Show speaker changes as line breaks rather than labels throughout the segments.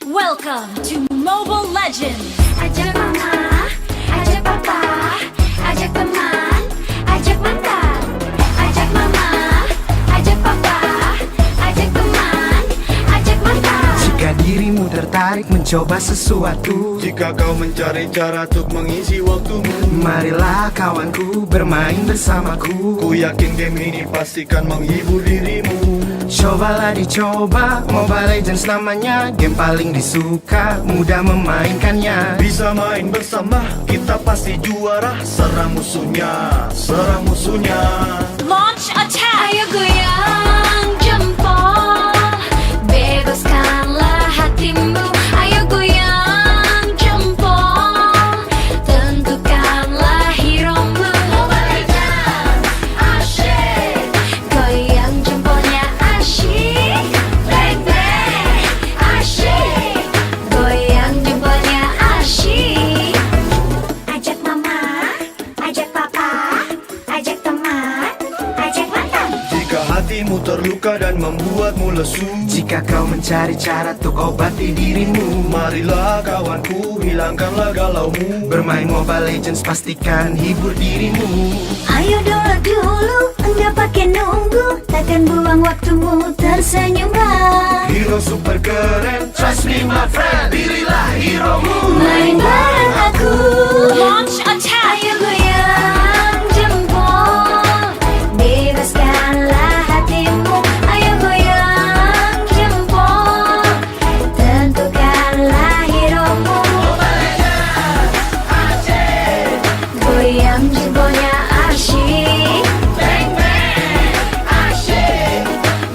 Welcome to Mobile Legends!
Ajak mama, ajak papa, ajak teman, ajak mantan. Ajak mama, ajak papa, ajak teman, ajak mantan.
Jika dirimu tertarik mencoba sesuatu,
jika kau mencari cara untuk mengisi waktumu,
marilah kawanku bermain bersamaku.
ku yakin game ini pastikan menghibur dirimu.
Cobalah dicoba, Mobile Legends namanya. Game paling disuka, mudah memainkannya.
Bisa main bersama, kita pasti juara. Serang musuhnya, serang musuhnya.
Launch attack!
Ayo goyang jempol, bebaskanlah hatimu. Ayo goyang jempol, tentukanlah hero-mu. Mobile Legends asyik, goyang jempolnya asyik. Bang bang asyik, goyang jempolnya asyik. Ajak mama, ajak papa, ajak teman, ajak mantan.
Jika hatimu terluka dan membuatmu lesu,
Jika kau mencari cara untuk obati dirimu,
marilah kawanku, hilangkanlah galaumu.
bermain Mobile Legends pastikan hibur dirimu.
Ayo dulu, enggak pakai nunggu. Takkan buang waktumu, tersenyumlah.
Hero super keren, trust me my friend. Dirilah hero-mu.
Main bareng aku.
Launch attack!
Ayo goyang jempol, bebaskanlah hatimu. Ayo goyang jempol, tentukanlah hero-mu. Goyang jempolnya asyik. Bang bang asyik,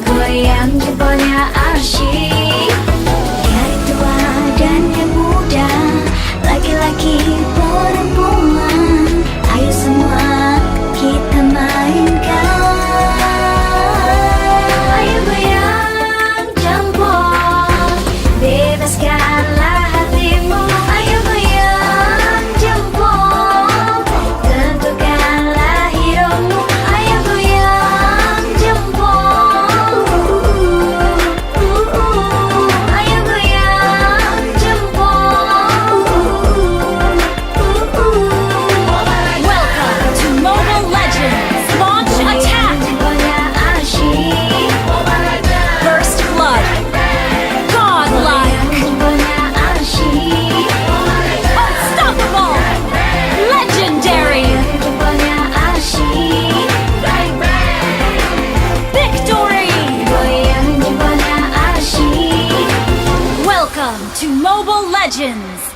goyang jempolnya asyik. Dari tua dan yang muda, laki-laki perempuan, ayo semua kita mainkan. Ayo goyang jempol, bebaskanlah hatimu. Ayo goyang jempol, tentukanlah hero-mu. Ayo goyang jempol, ayo goyang jempol.
Welcome to Mobile Legends! Launch attack!
Jempolnya asyik.
First blood! Godlike!
Jempolnya asyik.
Unstoppable! Legendary!
Jempolnya asyik.
Victory!
Goyang jempolnya asyik.
Welcome to Mobile Legends!